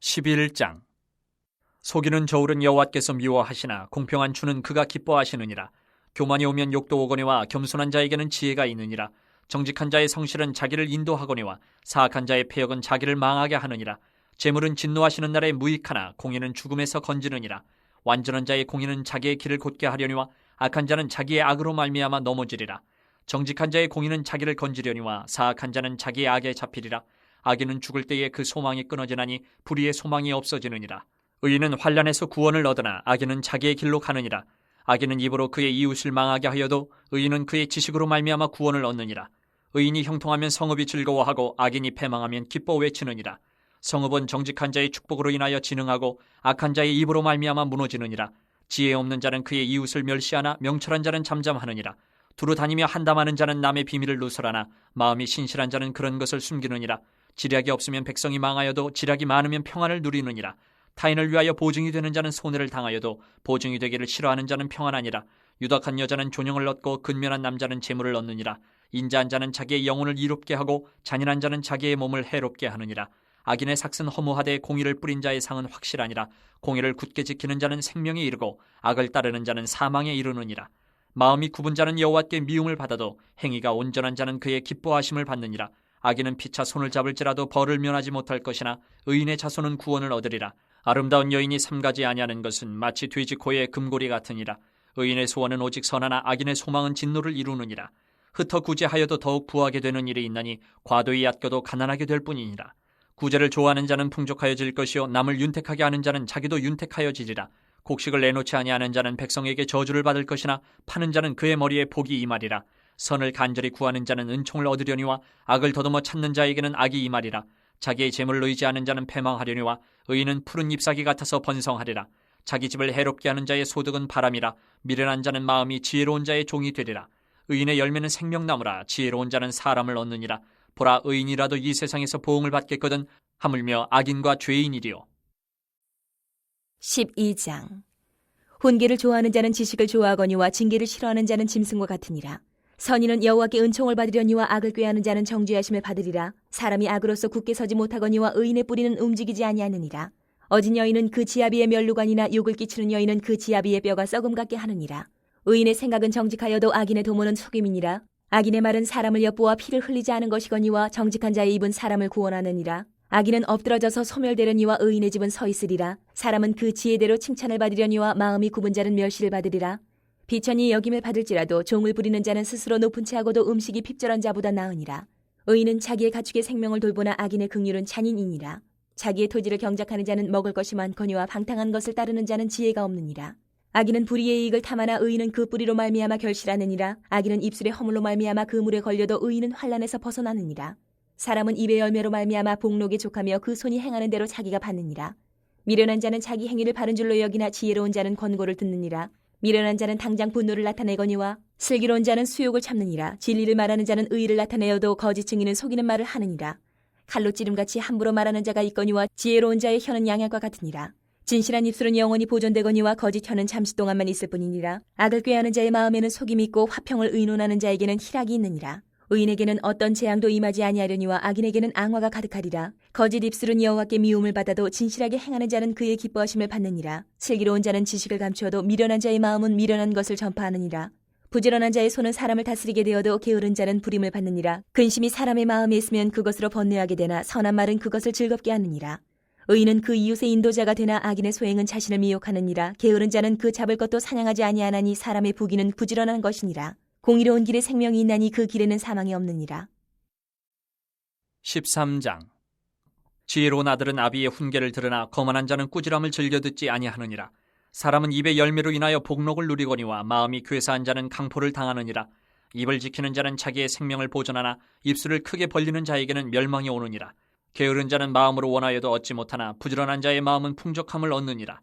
11장. 속이는 저울은 여호와께서 미워하시나 공평한 주는 그가 기뻐하시느니라. 교만이 오면 욕도 오거니와 겸손한 자에게는 지혜가 있느니라. 정직한 자의 성실은 자기를 인도하거니와 사악한 자의 패역은 자기를 망하게 하느니라. 재물은 진노하시는 날에 무익하나 공의는 죽음에서 건지느니라. 완전한 자의 공의는 자기의 길을 곧게 하려니와 악한 자는 자기의 악으로 말미암아 넘어지리라. 정직한 자의 공의는 자기를 건지려니와 사악한 자는 자기의 악에 잡히리라. 악인은 죽을 때에 그 소망이 끊어지나니 불의의 소망이 없어지느니라. 의인은 환난에서 구원을 얻으나 악인은 자기의 길로 가느니라. 악인은 입으로 그의 이웃을 망하게 하여도 의인은 그의 지식으로 말미암아 구원을 얻느니라. 의인이 형통하면 성읍이 즐거워하고 악인이 패망하면 기뻐 외치느니라. 성읍은 정직한 자의 축복으로 인하여 진흥하고 악한 자의 입으로 말미암아 무너지느니라. 지혜 없는 자는 그의 이웃을 멸시하나 명철한 자는 잠잠하느니라. 두루 다니며 한담하는 자는 남의 비밀을 누설하나 마음이 신실한 자는 그런 것을 숨기느니라. 지략이 없으면 백성이 망하여도 지략이 많으면 평안을 누리느니라. 타인을 위하여 보증이 되는 자는 손해를 당하여도 보증이 되기를 싫어하는 자는 평안하니라. 유덕한 여자는 존영을 얻고 근면한 남자는 재물을 얻느니라. 인자한 자는 자기의 영혼을 이롭게 하고 잔인한 자는 자기의 몸을 해롭게 하느니라. 악인의 삭은 허무하되 공의를 뿌린 자의 상은 확실하니라. 공의를 굳게 지키는 자는 생명에 이르고 악을 따르는 자는 사망에 이르느니라. 마음이 굽은 자는 여호와께 미움을 받아도 행위가 온전한 자는 그의 기뻐하심을 받느니라. 악인은 피차 손을 잡을지라도 벌을 면하지 못할 것이나 의인의 자손은 구원을 얻으리라. 아름다운 여인이 삼가지 아니하는 것은 마치 돼지 코의 금고리 같으니라. 의인의 소원은 오직 선하나 악인의 소망은 진노를 이루느니라. 흩어 구제하여도 더욱 부하게 되는 일이 있나니 과도히 얕겨도 가난하게 될 뿐이니라. 구제를 좋아하는 자는 풍족하여질 것이요 남을 윤택하게 하는 자는 자기도 윤택하여지리라. 곡식을 내놓지 아니하는 자는 백성에게 저주를 받을 것이나 파는 자는 그의 머리에 복이 임하리라. 선을 간절히 구하는 자는 은총을 얻으려니와 악을 더듬어 찾는 자에게는 악이 임하리라. 자기의 재물을 의지하는 자는 패망하려니와 의인은 푸른 잎사귀 같아서 번성하리라. 자기 집을 해롭게 하는 자의 소득은 바람이라. 미련한 자는 마음이 지혜로운 자의 종이 되리라. 의인의 열매는 생명나무라. 지혜로운 자는 사람을 얻느니라. 보라, 의인이라도 이 세상에서 보응을 받겠거든 하물며 악인과 죄인이리요. 12장. 훈계를 좋아하는 자는 지식을 좋아하거니와 징계를 싫어하는 자는 짐승과 같으니라. 선인은 여호와께 은총을 받으려니와 악을 꾀하는 자는 정죄하심을 받으리라. 사람이 악으로서 굳게 서지 못하거니와 의인의 뿌리는 움직이지 아니하느니라. 어진 여인은 그 지아비의 멸루관이나 욕을 끼치는 여인은 그 지아비의 뼈가 썩음 같게 하느니라. 의인의 생각은 정직하여도 악인의 도모는 속임이니라. 악인의 말은 사람을 엿보아 피를 흘리지 않은 것이거니와 정직한 자의 입은 사람을 구원하느니라. 악인은 엎드러져서 소멸되려니와 의인의 집은 서 있으리라. 사람은 그 지혜대로 칭찬을 받으려니와 마음이 굽은 자는 멸시를 받으리라. 비천이 여김을 받을지라도 종을 부리는 자는 스스로 높은 채하고도 음식이 핍절한 자보다 나으니라. 의인은 자기의 가축의 생명을 돌보나 악인의 긍휼은 잔인이니라. 자기의 토지를 경작하는 자는 먹을 것이 많거니와 방탕한 것을 따르는 자는 지혜가 없느니라. 악인은 불의의 이익을 탐하나 의인은 그 뿌리로 말미암아 결실하느니라. 악인은 입술의 허물로 말미암아 그 물에 걸려도 의인은 환난에서 벗어나느니라. 사람은 입의 열매로 말미암아 복록에 족하며 그 손이 행하는 대로 자기가 받느니라. 미련한 자는 자기 행위를 바른 줄로 여기나 지혜로운 자는 권고를 듣느니라. 미련한 자는 당장 분노를 나타내거니와 슬기로운 자는 수욕을 참느니라. 진리를 말하는 자는 의의를 나타내어도 거짓 증인은 속이는 말을 하느니라. 칼로 찌름같이 함부로 말하는 자가 있거니와 지혜로운 자의 혀는 양약과 같으니라. 진실한 입술은 영원히 보존되거니와 거짓 혀는 잠시 동안만 있을 뿐이니라. 악을 꾀하는 자의 마음에는 속임이 있고 화평을 의논하는 자에게는 희락이 있느니라. 의인에게는 어떤 재앙도 임하지 아니하려니와 악인에게는 앙화가 가득하리라. 거짓 입술은 여호와께 미움을 받아도 진실하게 행하는 자는 그의 기뻐하심을 받느니라. 슬기로운 자는 지식을 감추어도 미련한 자의 마음은 미련한 것을 전파하느니라. 부지런한 자의 손은 사람을 다스리게 되어도 게으른 자는 부림을 받느니라. 근심이 사람의 마음에 있으면 그것으로 번뇌하게 되나 선한 말은 그것을 즐겁게 하느니라. 의인은 그 이웃의 인도자가 되나 악인의 소행은 자신을 미혹하느니라. 게으른 자는 그 잡을 것도 사냥하지 아니하나니 사람의 부귀는 부지런한 것이니라. 공의로운 길에 생명이 있나니 그 길에는 사망이 없느니라. 13장. 지혜로운 아들은 아비의 훈계를 들으나 거만한 자는 꾸지람을 즐겨 듣지 아니하느니라. 사람은 입의 열매로 인하여 복록을 누리거니와 마음이 괴사한 자는 강포를 당하느니라. 입을 지키는 자는 자기의 생명을 보존하나 입술을 크게 벌리는 자에게는 멸망이 오느니라. 게으른 자는 마음으로 원하여도 얻지 못하나 부지런한 자의 마음은 풍족함을 얻느니라.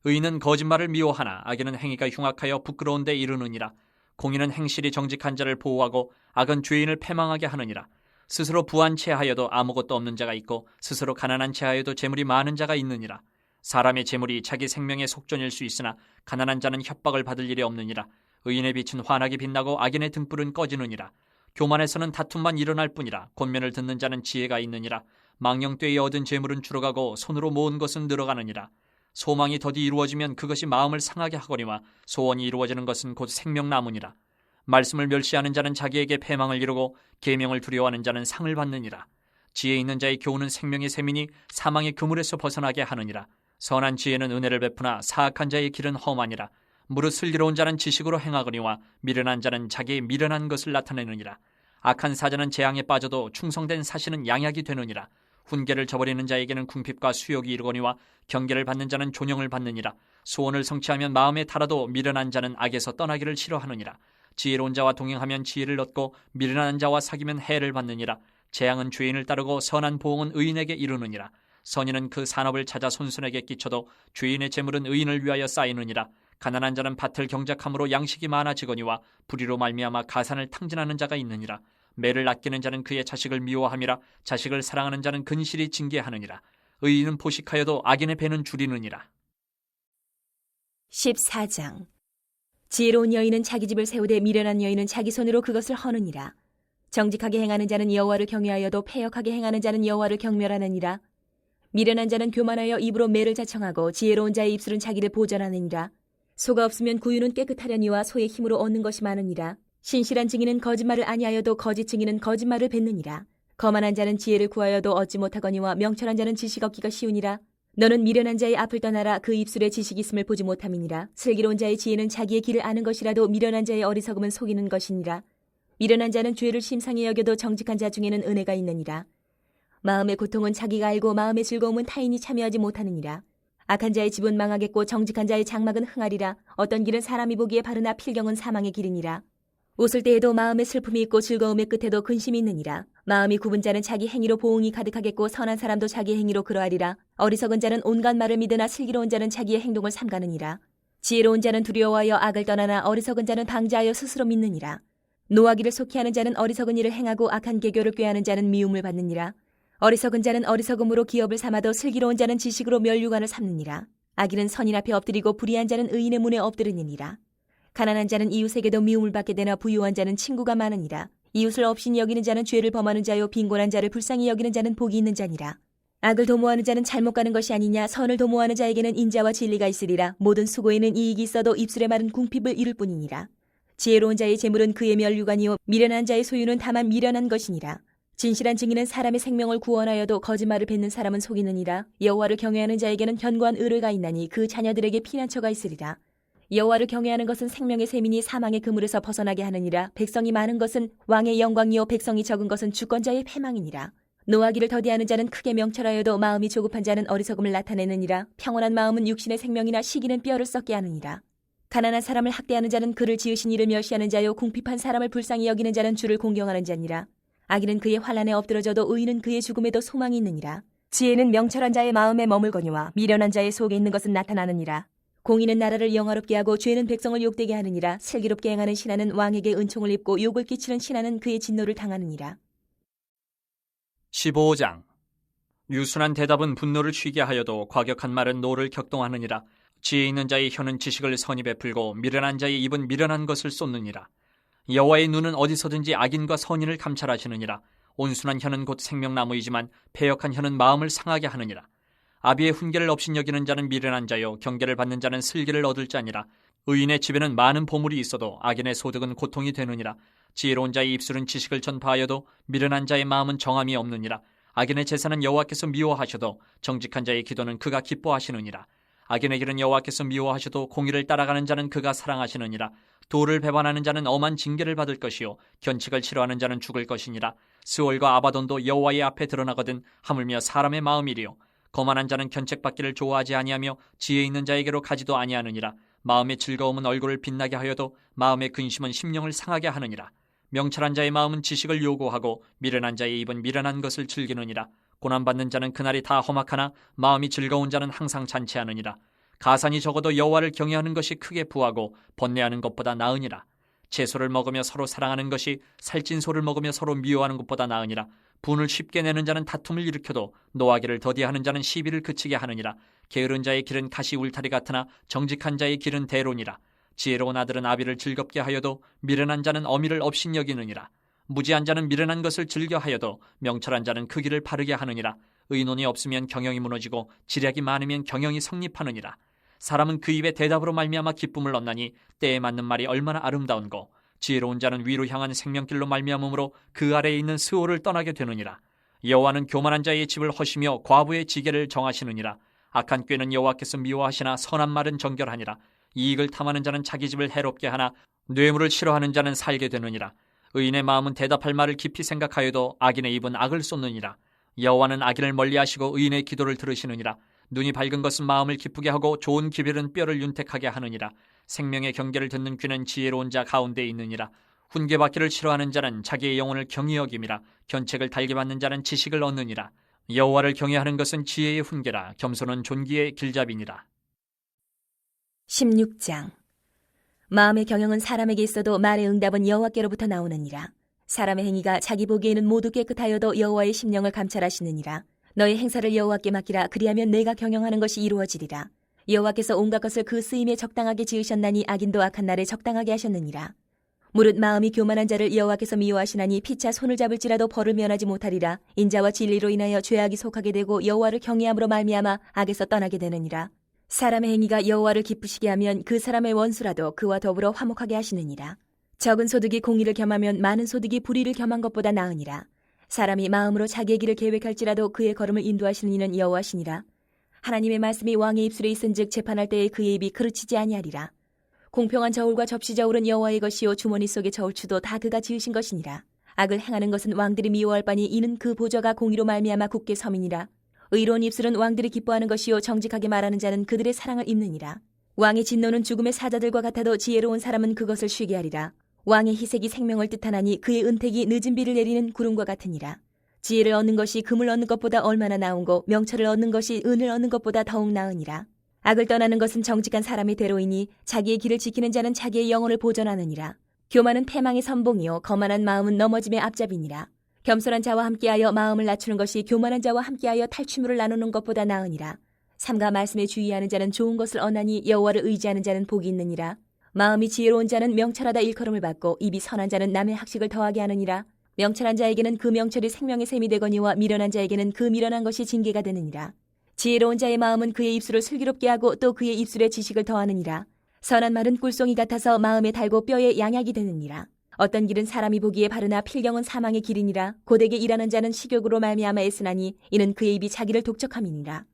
의인은 거짓말을 미워하나 악인은 행위가 흉악하여 부끄러운 데 이르느니라. 공의는 행실이 정직한 자를 보호하고 악은 죄인을 패망하게 하느니라. 스스로 부한 채하여도 아무것도 없는 자가 있고 스스로 가난한 채하여도 재물이 많은 자가 있느니라. 사람의 재물이 자기 생명의 속전일 수 있으나 가난한 자는 협박을 받을 일이 없느니라. 의인의 빛은 환하게 빛나고 악인의 등불은 꺼지느니라. 교만에서는 다툼만 일어날 뿐이라. 권면을 듣는 자는 지혜가 있느니라. 망령되이 얻은 재물은 줄어가고 손으로 모은 것은 늘어가느니라. 소망이 더디 이루어지면 그것이 마음을 상하게 하거니와 소원이 이루어지는 것은 곧 생명나무니라. 말씀을 멸시하는 자는 자기에게 패망을 이루고 계명을 두려워하는 자는 상을 받느니라. 지혜 있는 자의 교훈은 생명의 셈이니 사망의 그물에서 벗어나게 하느니라. 선한 지혜는 은혜를 베푸나 사악한 자의 길은 험하니라. 무릇 슬기로운 자는 지식으로 행하거니와 미련한 자는 자기의 미련한 것을 나타내느니라. 악한 사자는 재앙에 빠져도 충성된 사신은 양약이 되느니라. 훈계를 저버리는 자에게는 궁핍과 수욕이 이르거니와 경계를 받는 자는 존영을 받느니라. 소원을 성취하면 마음에 달아도 미련한 자는 악에서 떠나기를 싫어하느니라. 지혜로운 자와 동행하면 지혜를 얻고 미련한 자와 사귀면 해를 받느니라. 재앙은 죄인을 따르고 선한 보응은 의인에게 이르느니라. 선인은 그 산업을 찾아 손손에게 끼쳐도 죄인의 재물은 의인을 위하여 쌓이느니라. 가난한 자는 밭을 경작함으로 양식이 많아지거니와 불의로 말미암아 가산을 탕진하는 자가 있느니라. 매를 아끼는 자는 그의 자식을 미워함이라. 자식을 사랑하는 자는 근실이 징계하느니라. 의인은 포식하여도 악인의 배는 줄이느니라. 14장. 지혜로운 여인은 자기 집을 세우되 미련한 여인은 자기 손으로 그것을 허느니라. 정직하게 행하는 자는 여호와를 경외하여도 패역하게 행하는 자는 여호와를 경멸하느니라. 미련한 자는 교만하여 입으로 매를 자청하고 지혜로운 자의 입술은 자기를 보전하느니라. 소가 없으면 구유는 깨끗하려니와 소의 힘으로 얻는 것이 많으니라. 신실한 증인은 거짓말을 아니하여도 거짓 증인은 거짓말을 뱉느니라. 거만한 자는 지혜를 구하여도 얻지 못하거니와 명철한 자는 지식 얻기가 쉬우니라. 너는 미련한 자의 앞을 떠나라. 그 입술에 지식이 있음을 보지 못함이니라. 슬기로운 자의 지혜는 자기의 길을 아는 것이라도 미련한 자의 어리석음은 속이는 것이니라. 미련한 자는 죄를 심상히 여겨도 정직한 자 중에는 은혜가 있느니라. 마음의 고통은 자기가 알고 마음의 즐거움은 타인이 참여하지 못하느니라. 악한 자의 집은 망하겠고 정직한 자의 장막은 흥하리라. 어떤 길은 사람이 보기에 바르나 필경은 사망의 길이니라. 웃을 때에도 마음에 슬픔이 있고 즐거움의 끝에도 근심이 있느니라. 마음이 굽은 자는 자기 행위로 보응이 가득하겠고 선한 사람도 자기 행위로 그러하리라. 어리석은 자는 온갖 말을 믿으나 슬기로운 자는 자기의 행동을 삼가느니라. 지혜로운 자는 두려워하여 악을 떠나나 어리석은 자는 방자하여 스스로 믿느니라. 노하기를 속히 하는 자는 어리석은 일을 행하고 악한 계교를 꾀하는 자는 미움을 받느니라. 어리석은 자는 어리석음으로 기업을 삼아도 슬기로운 자는 지식으로 면류관을 삼느니라. 악인은 선인 앞에 엎드리고 불의한 자는 의인의 문에 엎드리느니라. 가난한 자는 이웃에게도 미움을 받게 되나 부유한 자는 친구가 많으니라. 이웃을 업신 여기는 자는 죄를 범하는 자요 빈곤한 자를 불쌍히 여기는 자는 복이 있는 자니라. 악을 도모하는 자는 잘못 가는 것이 아니냐. 선을 도모하는 자에게는 인자와 진리가 있으리라. 모든 수고에는 이익이 있어도 입술에 마른 궁핍을 이룰 뿐이니라. 지혜로운 자의 재물은 그의 면류관이요 미련한 자의 소유는 다만 미련한 것이니라. 진실한 증인은 사람의 생명을 구원하여도 거짓말을 뱉는 사람은 속이느니라. 여호와를 경외하는 자에게는 견고한 의뢰가 있나니 그 자녀들에게 피난처가 있으리라. 여호와를 경외하는 것은 생명의 셈이니 사망의 그물에서 벗어나게 하느니라. 백성이 많은 것은 왕의 영광이요 백성이 적은 것은 주권자의 패망이니라. 노하기를 더디하는 자는 크게 명철하여도 마음이 조급한 자는 어리석음을 나타내느니라. 평온한 마음은 육신의 생명이나 시기는 뼈를 썩게 하느니라. 가난한 사람을 학대하는 자는 그를 지으신 이를 멸시하는 자요 궁핍한 사람을 불쌍히 여기는 자는 주를 공경하는 자니라. 악인은 그의 환난에 엎드러져도 의인은 그의 죽음에도 소망이 있느니라. 지혜는 명철한 자의 마음에 머물거니와 미련한 자의 속에 있는 것은 나타나느니라. 공의는 나라를 영화롭게 하고 죄는 백성을 욕되게 하느니라. 슬기롭게 행하는 신하는 왕에게 은총을 입고 욕을 끼치는 신하는 그의 진노를 당하느니라. 15장. 유순한 대답은 분노를 쉬게 하여도 과격한 말은 노를 격동하느니라. 지혜 있는 자의 혀는 지식을 선히 베풀고 미련한 자의 입은 미련한 것을 쏟느니라. 여호와의 눈은 어디서든지 악인과 선인을 감찰하시느니라. 온순한 혀는 곧 생명나무이지만 패역한 혀는 마음을 상하게 하느니라. 아비의 훈계를 업신여기는 자는 미련한 자요 경계를 받는 자는 슬기를 얻을 자니라. 의인의 집에는 많은 보물이 있어도 악인의 소득은 고통이 되느니라. 지혜로운 자의 입술은 지식을 전파하여도 미련한 자의 마음은 정함이 없느니라. 악인의 제사는 여호와께서 미워하셔도 정직한 자의 기도는 그가 기뻐하시느니라. 악인의 길은 여호와께서 미워하셔도 공의를 따라가는 자는 그가 사랑하시느니라. 도를 배반하는 자는 엄한 징계를 받을 것이요 견칙을 싫어하는 자는 죽을 것이니라. 스올과 아바돈도 여호와의 앞에 드러나거든 하물며 사람의 마음이리요. 거만한 자는 견책받기를 좋아하지 아니하며 지혜 있는 자에게로 가지도 아니하느니라. 마음의 즐거움은 얼굴을 빛나게 하여도 마음의 근심은 심령을 상하게 하느니라. 명철한 자의 마음은 지식을 요구하고 미련한 자의 입은 미련한 것을 즐기느니라. 고난받는 자는 그날이 다 험악하나 마음이 즐거운 자는 항상 잔치하느니라. 가산이 적어도 여호와를 경외하는 것이 크게 부하고 번뇌하는 것보다 나으니라. 채소를 먹으며 서로 사랑하는 것이 살찐 소를 먹으며 서로 미워하는 것보다 나으니라. 분을 쉽게 내는 자는 다툼을 일으켜도 노하기를 더디하는 자는 시비를 그치게 하느니라. 게으른 자의 길은 가시 울타리 같으나 정직한 자의 길은 대로니라. 지혜로운 아들은 아비를 즐겁게 하여도 미련한 자는 어미를 업신여기느니라. 무지한 자는 미련한 것을 즐겨하여도 명철한 자는 그 길을 바르게 하느니라. 의논이 없으면 경영이 무너지고 지략이 많으면 경영이 성립하느니라. 사람은 그 입의 대답으로 말미암아 기쁨을 얻나니 때에 맞는 말이 얼마나 아름다운고 지혜로운 자는 위로 향한 생명길로 말미암음으로 그 아래에 있는 스올을 떠나게 되느니라. 여호와는 교만한 자의 집을 허시며 과부의 지게를 정하시느니라. 악한 꾀는 여호와께서 미워하시나 선한 말은 정결하니라. 이익을 탐하는 자는 자기 집을 해롭게 하나 뇌물을 싫어하는 자는 살게 되느니라. 의인의 마음은 대답할 말을 깊이 생각하여도 악인의 입은 악을 쏟느니라. 여호와는 악인을 멀리하시고 의인의 기도를 들으시느니라. 눈이 밝은 것은 마음을 기쁘게 하고 좋은 기별은 뼈를 윤택하게 하느니라. 생명의 경계를 듣는 귀는 지혜로운 자 가운데 있느니라. 훈계받기를 싫어하는 자는 자기의 영혼을 경히 여김이라. 견책을 달게 받는 자는 지식을 얻느니라. 여호와를 경외하는 것은 지혜의 훈계라. 겸손은 존귀의 길잡이니라. 16장. 마음의 경영은 사람에게 있어도 말의 응답은 여호와께로부터 나오느니라. 사람의 행위가 자기 보기에는 모두 깨끗하여도 여호와의 심령을 감찰하시느니라. 너의 행사를 여호와께 맡기라. 그리하면 내가 경영하는 것이 이루어지리라. 여호와께서 온갖 것을 그 쓰임에 적당하게 지으셨나니 악인도 악한 날에 적당하게 하셨느니라. 무릇 마음이 교만한 자를 여호와께서 미워하시나니 피차 손을 잡을지라도 벌을 면하지 못하리라. 인자와 진리로 인하여 죄악이 속하게 되고 여호와를 경외함으로 말미암아 악에서 떠나게 되느니라. 사람의 행위가 여호와를 기쁘시게 하면 그 사람의 원수라도 그와 더불어 화목하게 하시느니라. 적은 소득이 공의를 겸하면 많은 소득이 불의를 겸한 것보다 나으니라. 사람이 마음으로 자기의 길을 계획할지라도 그의 걸음을 인도하시는 이는 여호와시니라. 하나님의 말씀이 왕의 입술에 있은즉 재판할 때에 그의 입이 그르치지 아니하리라. 공평한 저울과 접시 저울은 여호와의 것이요 주머니 속의 저울추도 다 그가 지으신 것이니라. 악을 행하는 것은 왕들이 미워할 바니 이는 그 보좌가 공의로 말미암아 굳게 섬이니라. 의로운 입술은 왕들이 기뻐하는 것이요 정직하게 말하는 자는 그들의 사랑을 입느니라. 왕의 진노는 죽음의 사자들과 같아도 지혜로운 사람은 그것을 쉬게 하리라. 왕의 희색이 생명을 뜻하나니 그의 은택이 늦은 비를 내리는 구름과 같으니라. 지혜를 얻는 것이 금을 얻는 것보다 얼마나 나은고 명철을 얻는 것이 은을 얻는 것보다 더욱 나으니라. 악을 떠나는 것은 정직한 사람의 대로이니 자기의 길을 지키는 자는 자기의 영혼을 보존하느니라. 교만은 패망의 선봉이요 거만한 마음은 넘어짐의 앞잡이니라. 겸손한 자와 함께하여 마음을 낮추는 것이 교만한 자와 함께하여 탈취물을 나누는 것보다 나으니라. 삼가 말씀에 주의하는 자는 좋은 것을 얻나니 여호와를 의지하는 자는 복이 있느니라. 마음이 지혜로운 자는 명철하다 일컬음을 받고 입이 선한 자는 남의 학식을 더하게 하느니라. 명철한 자에게는 그 명철이 생명의 셈이 되거니와 미련한 자에게는 그 미련한 것이 징계가 되느니라. 지혜로운 자의 마음은 그의 입술을 슬기롭게 하고 또 그의 입술에 지식을 더하느니라. 선한 말은 꿀송이 같아서 마음에 달고 뼈에 양약이 되느니라. 어떤 길은 사람이 보기에 바르나 필경은 사망의 길이니라. 고되게 일하는 자는 식욕으로 말미암아 애쓰나니 이는 그의 입이 자기를 독촉함이니라.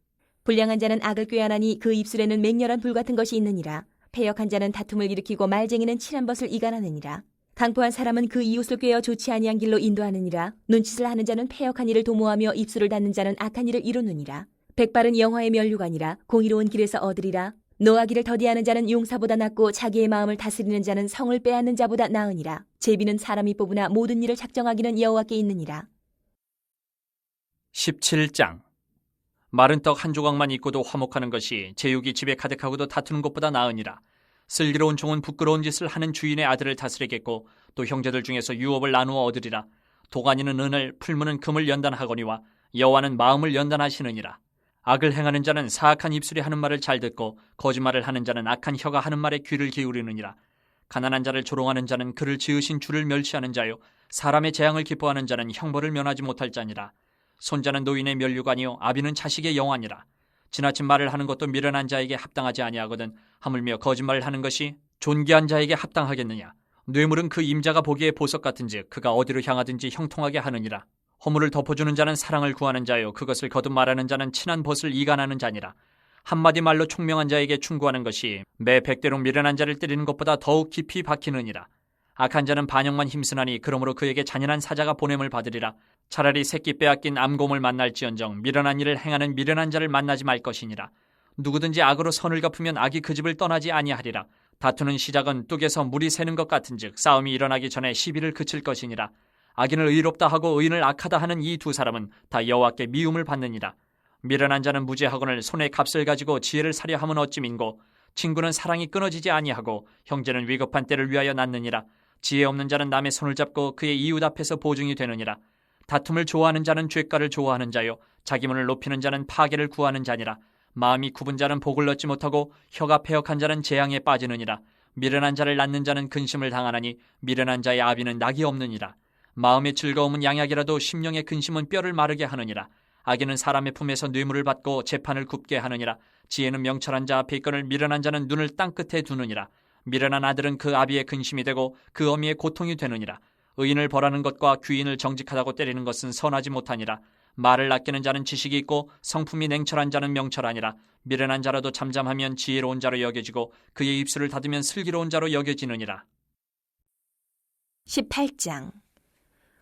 불량한 자는 악을 꾀하나니 그 입술에는 맹렬한 불 같은 것이 있느니라. 패역한 자는 다툼을 일으키고 말쟁이는 칠한 벗을 이간하느니라. 강포한 사람은 그 이웃을 꾀어 좋지 아니한 길로 인도하느니라. 눈짓을 하는 자는 패역한 일을 도모하며 입술을 닫는 자는 악한 일을 이루느니라. 백발은 영화의 면류관이라. 공의로운 길에서 얻으리라. 노하기를 더디하는 자는 용사보다 낫고 자기의 마음을 다스리는 자는 성을 빼앗는 자보다 나으니라. 제비는 사람이 뽑으나 모든 일을 작정하기는 여호와께 있느니라. 17장. 마른 떡 한 조각만 있고도 화목하는 것이 제육이 집에 가득하고도 다투는 것보다 나으니라. 슬기로운 종은 부끄러운 짓을 하는 주인의 아들을 다스리겠고 또 형제들 중에서 유업을 나누어 얻으리라. 도가니는 은을 풀무는 금을 연단하거니와 여호와는 마음을 연단하시느니라. 악을 행하는 자는 사악한 입술이 하는 말을 잘 듣고 거짓말을 하는 자는 악한 혀가 하는 말에 귀를 기울이느니라. 가난한 자를 조롱하는 자는 그를 지으신 주를 멸시하는 자요 사람의 재앙을 기뻐하는 자는 형벌을 면하지 못할 자니라. 손자는 노인의 면류관이요 아비는 자식의 영화니라. 지나친 말을 하는 것도 미련한 자에게 합당하지 아니하거든 하물며 거짓말을 하는 것이 존귀한 자에게 합당하겠느냐. 뇌물은 그 임자가 보기에 보석 같은즉 그가 어디로 향하든지 형통하게 하느니라. 허물을 덮어주는 자는 사랑을 구하는 자요 그것을 거듭 말하는 자는 친한 벗을 이간하는 자니라. 한마디 말로 총명한 자에게 충고하는 것이 매 100대로 미련한 자를 때리는 것보다 더욱 깊이 박히느니라. 악한 자는 반역만 힘쓰나니 그러므로 그에게 잔인한 사자가 보냄을 받으리라. 차라리 새끼 빼앗긴 암곰을 만날지언정 미련한 일을 행하는 미련한 자를 만나지 말 것이니라. 누구든지 악으로 선을 갚으면 악이 그 집을 떠나지 아니하리라. 다투는 시작은 뚝에서 물이 새는 것 같은즉 싸움이 일어나기 전에 시비를 그칠 것이니라. 악인을 의롭다 하고 의인을 악하다 하는 이 두 사람은 다 여호와께 미움을 받느니라. 미련한 자는 무죄하거늘 손에 값을 가지고 지혜를 사려 함은 어찌민고 친구는 사랑이 끊어지지 아니하고 형제는 위급한 때를 위하여 낳느니라. 지혜 없는 자는 남의 손을 잡고 그의 이웃 앞에서 보증이 되느니라. 다툼을 좋아하는 자는 죄가를 좋아하는 자요 자기 문을 높이는 자는 파괴를 구하는 자니라. 마음이 굽은 자는 복을 얻지 못하고 혀가 패역한 자는 재앙에 빠지느니라. 미련한 자를 낳는 자는 근심을 당하나니 미련한 자의 아비는 낙이 없느니라. 마음의 즐거움은 양약이라도 심령의 근심은 뼈를 마르게 하느니라. 악인은 사람의 품에서 뇌물을 받고 재판을 굽게 하느니라. 지혜는 명철한 자 앞에 있거늘 미련한 자는 눈을 땅끝에 두느니라. 미련한 아들은 그 아비의 근심이 되고 그 어미의 고통이 되느니라. 의인을 벌하는 것과 귀인을 정직하다고 때리는 것은 선하지 못하니라. 말을 아끼는 자는 지식이 있고 성품이 냉철한 자는 명철하니라. 미련한 자라도 잠잠하면 지혜로운 자로 여겨지고 그의 입술을 닫으면 슬기로운 자로 여겨지느니라. 18장.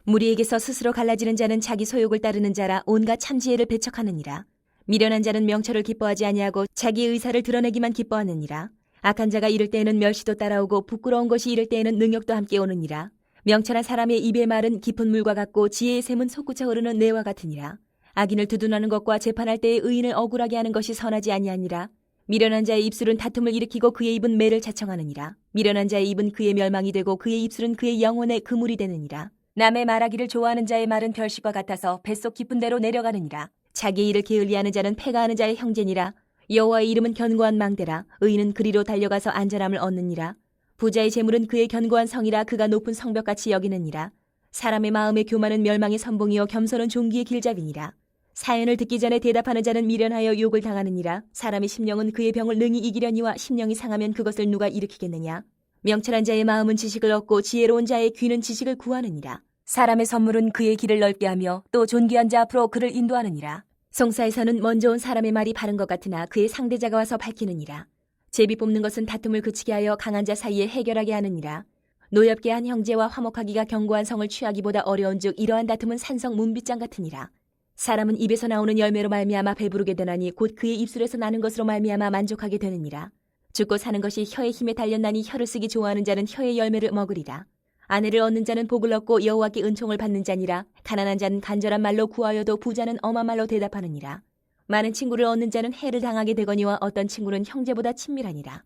무리에게서 스스로 갈라지는 자는 자기 소욕을 따르는 자라 온갖 참지혜를 배척하느니라. 미련한 자는 명철을 기뻐하지 아니하고 자기 의사를 드러내기만 기뻐하느니라. 악한 자가 이를 때에는 멸시도 따라오고 부끄러운 것이 이를 때에는 능욕도 함께 오느니라. 명철한 사람의 입의 말은 깊은 물과 같고 지혜의 샘은 솟구쳐 흐르는 뇌와 같으니라. 악인을 두둔하는 것과 재판할 때에 의인을 억울하게 하는 것이 선하지 아니하니라. 미련한 자의 입술은 다툼을 일으키고 그의 입은 매를 자청하느니라. 미련한 자의 입은 그의 멸망이 되고 그의 입술은 그의 영혼의 그물이 되느니라. 남의 말하기를 좋아하는 자의 말은 별식과 같아서 뱃속 깊은 데로 내려가느니라. 자기 일을 게을리하는 자는 패가 하는 자의 형제니라. 여호와의 이름은 견고한 망대라. 의인은 그리로 달려가서 안전함을 얻느니라. 부자의 재물은 그의 견고한 성이라. 그가 높은 성벽같이 여기느니라. 사람의 마음의 교만은 멸망의 선봉이요 겸손은 종기의 길잡이니라. 사연을 듣기 전에 대답하는 자는 미련하여 욕을 당하느니라. 사람의 심령은 그의 병을 능히 이기려니와 심령이 상하면 그것을 누가 일으키겠느냐. 명철한 자의 마음은 지식을 얻고 지혜로운 자의 귀는 지식을 구하느니라. 사람의 선물은 그의 길을 넓게 하며 또 존귀한 자 앞으로 그를 인도하느니라. 송사에서는 먼저 온 사람의 말이 바른 것 같으나 그의 상대자가 와서 밝히느니라. 제비 뽑는 것은 다툼을 그치게 하여 강한 자 사이에 해결하게 하느니라. 노엽게 한 형제와 화목하기가 견고한 성을 취하기보다 어려운즉 이러한 다툼은 산성 문빗장 같으니라. 사람은 입에서 나오는 열매로 말미암아 배부르게 되나니 곧 그의 입술에서 나는 것으로 말미암아 만족하게 되느니라. 죽고 사는 것이 혀의 힘에 달렸나니 혀를 쓰기 좋아하는 자는 혀의 열매를 먹으리라. 아내를 얻는 자는 복을 얻고 여호와께 은총을 받는 자니라. 가난한 자는 간절한 말로 구하여도 부자는 엄한 말로 대답하느니라. 많은 친구를 얻는 자는 해를 당하게 되거니와 어떤 친구는 형제보다 친밀하니라.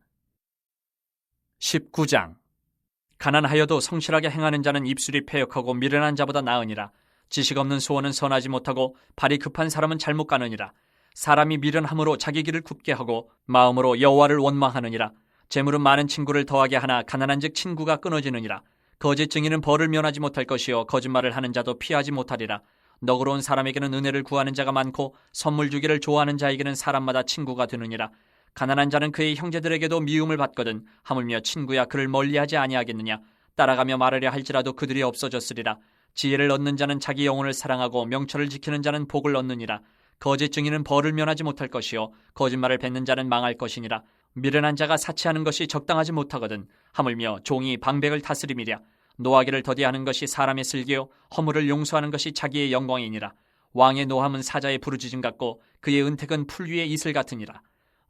19장. 가난하여도 성실하게 행하는 자는 입술이 패역하고 미련한 자보다 나으니라. 지식 없는 소원은 선하지 못하고 발이 급한 사람은 잘못 가느니라. 사람이 미련함으로 자기 길을 굽게 하고 마음으로 여호와를 원망하느니라. 재물은 많은 친구를 더하게 하나 가난한즉 친구가 끊어지느니라. 거짓 증인은 벌을 면하지 못할 것이요 거짓말을 하는 자도 피하지 못하리라. 너그러운 사람에게는 은혜를 구하는 자가 많고 선물 주기를 좋아하는 자에게는 사람마다 친구가 되느니라. 가난한 자는 그의 형제들에게도 미움을 받거든 하물며 친구야 그를 멀리하지 아니하겠느냐. 따라가며 말하려 할지라도 그들이 없어졌으리라. 지혜를 얻는 자는 자기 영혼을 사랑하고 명철을 지키는 자는 복을 얻느니라. 거짓 증인은 벌을 면하지 못할 것이요 거짓말을 뱉는 자는 망할 것이니라. 미련한 자가 사치하는 것이 적당하지 못하거든 하물며 종이 방백을 다스림이랴. 노하기를 더디하는 것이 사람의 슬기요 허물을 용서하는 것이 자기의 영광이니라. 왕의 노함은 사자의 부르짖음 같고 그의 은택은 풀 위의 이슬 같으니라.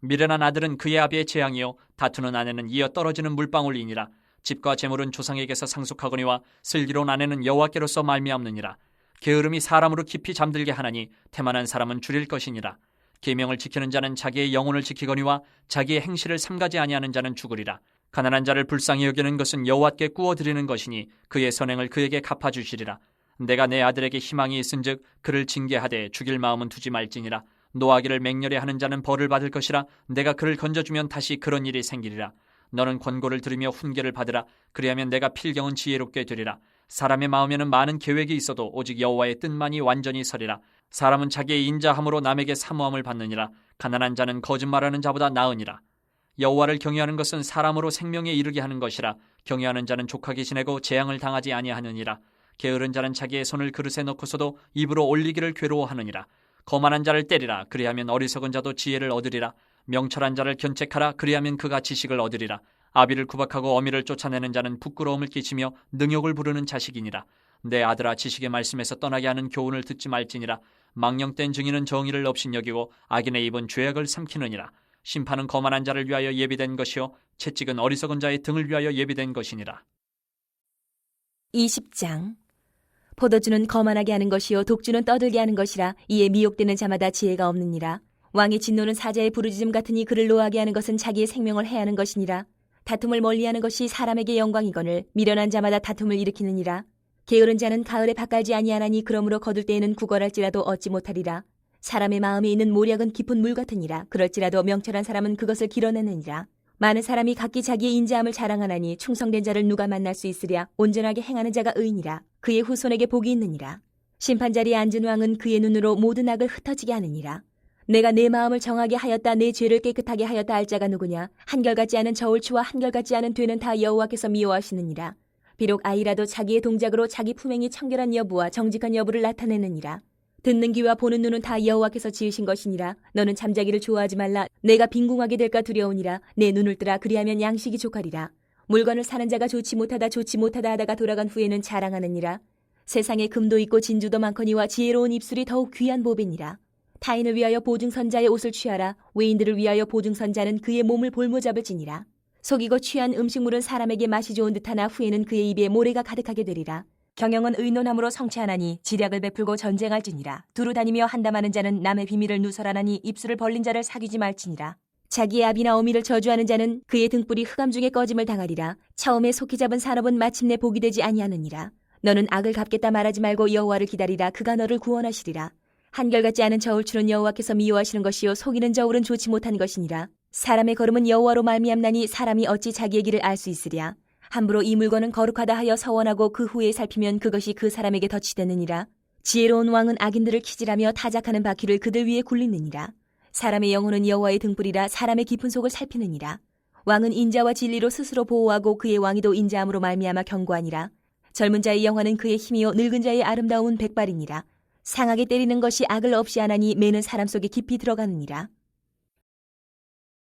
미련한 아들은 그의 아비의 재앙이요 다투는 아내는 이어 떨어지는 물방울이니라. 집과 재물은 조상에게서 상속하거니와 슬기로운 아내는 여호와께로서 말미암느니라. 게으름이 사람으로 깊이 잠들게 하나니 태만한 사람은 줄일 것이니라. 계명을 지키는 자는 자기의 영혼을 지키거니와 자기의 행실을 삼가지 아니하는 자는 죽으리라. 가난한 자를 불쌍히 여기는 것은 여호와께 구워드리는 것이니 그의 선행을 그에게 갚아주시리라. 내가 내 아들에게 희망이 있은즉 그를 징계하되 죽일 마음은 두지 말지니라. 노하기를 맹렬히 하는 자는 벌을 받을 것이라. 내가 그를 건져주면 다시 그런 일이 생기리라. 너는 권고를 들으며 훈계를 받으라. 그리하면 내가 필경은 지혜롭게 되리라. 사람의 마음에는 많은 계획이 있어도 오직 여호와의 뜻만이 완전히 서리라. 사람은 자기의 인자함으로 남에게 사모함을 받느니라. 가난한 자는 거짓말하는 자보다 나으니라. 여호와를 경외하는 것은 사람으로 생명에 이르게 하는 것이라. 경외하는 자는 족하게 지내고 재앙을 당하지 아니하느니라. 게으른 자는 자기의 손을 그릇에 넣고서도 입으로 올리기를 괴로워하느니라. 거만한 자를 때리라. 그리하면 어리석은 자도 지혜를 얻으리라. 명철한 자를 견책하라. 그리하면 그가 지식을 얻으리라. 아비를 구박하고 어미를 쫓아내는 자는 부끄러움을 끼치며 능욕을 부르는 자식이니라. 내 아들아 지식의 말씀에서 떠나게 하는 교훈을 듣지 말지니라. 망령된 증인은 정의를 업신여기고 악인의 입은 죄악을 삼키느니라. 심판은 거만한 자를 위하여 예비된 것이요 채찍은 어리석은 자의 등을 위하여 예비된 것이니라. 20장. 포도주는 거만하게 하는 것이요 독주는 떠들게 하는 것이라. 이에 미혹되는 자마다 지혜가 없느니라. 왕의 진노는 사자의 부르짖음 같으니 그를 노하게 하는 것은 자기의 생명을 해하는 것이니라. 다툼을 멀리하는 것이 사람에게 영광이거늘 미련한 자마다 다툼을 일으키느니라. 게으른 자는 가을에 밭갈지 아니하나니 그러므로 거둘 때에는 구걸할지라도 얻지 못하리라. 사람의 마음에 있는 모략은 깊은 물 같으니라. 그럴지라도 명철한 사람은 그것을 길어내느니라. 많은 사람이 각기 자기의 인자함을 자랑하나니 충성된 자를 누가 만날 수 있으랴. 온전하게 행하는 자가 의인이라. 그의 후손에게 복이 있느니라. 심판자리에 앉은 왕은 그의 눈으로 모든 악을 흩어지게 하느니라. 내가 내 마음을 정하게 하였다. 내 죄를 깨끗하게 하였다 할 자가 누구냐. 한결같지 않은 저울추와 한결같지 않은 되는 다 여호와께서 미워하시느니라. 비록 아이라도 자기의 동작으로 자기 품행이 청결한 여부와 정직한 여부를 나타내느니라. 듣는 귀와 보는 눈은 다 여호와께서 지으신 것이니라. 너는 잠자기를 좋아하지 말라. 내가 빈궁하게 될까 두려우니라. 내 눈을 뜨라. 그리하면 양식이 족하리라. 물건을 사는 자가 좋지 못하다 하다가 돌아간 후에는 자랑하느니라. 세상에 금도 있고 진주도 많거니와 지혜로운 입술이 더욱 귀한 보배니라. 타인을 위하여 보증선자의 옷을 취하라. 외인들을 위하여 보증선자는 그의 몸을 볼모잡을 지니라. 속이고 취한 음식물은 사람에게 맛이 좋은 듯하나 후에는 그의 입에 모래가 가득하게 되리라. 경영은 의논함으로 성취하나니 지략을 베풀고 전쟁할지니라. 두루 다니며 한담하는 자는 남의 비밀을 누설하나니 입술을 벌린 자를 사귀지 말지니라. 자기의 아비나 어미를 저주하는 자는 그의 등불이 흑암 중에 꺼짐을 당하리라. 처음에 속히 잡은 산업은 마침내 복이 되지 아니하느니라. 너는 악을 갚겠다 말하지 말고 여호와를 기다리라. 그가 너를 구원하시리라. 한결같지 않은 저울추는 여호와께서 미워하시는 것이요 속이는 저울은 좋지 못한 것이니라. 사람의 걸음은 여호와로 말미암나니 사람이 어찌 자기의 길을 알 수 있으랴. 함부로 이 물건은 거룩하다 하여 서원하고 그 후에 살피면 그것이 그 사람에게 덫이되느니라. 지혜로운 왕은 악인들을 키질하며 타작하는 바퀴를 그들 위에 굴리느니라. 사람의 영혼은 여호와의 등불이라. 사람의 깊은 속을 살피느니라. 왕은 인자와 진리로 스스로 보호하고 그의 왕위도 인자함으로 말미암아 견고하니라. 젊은 자의 영화는 그의 힘이요 늙은 자의 아름다움은 백발이니라. 상하게 때리는 것이 악을 없이 하나니 매는 사람 속에 깊이 들어가느니라.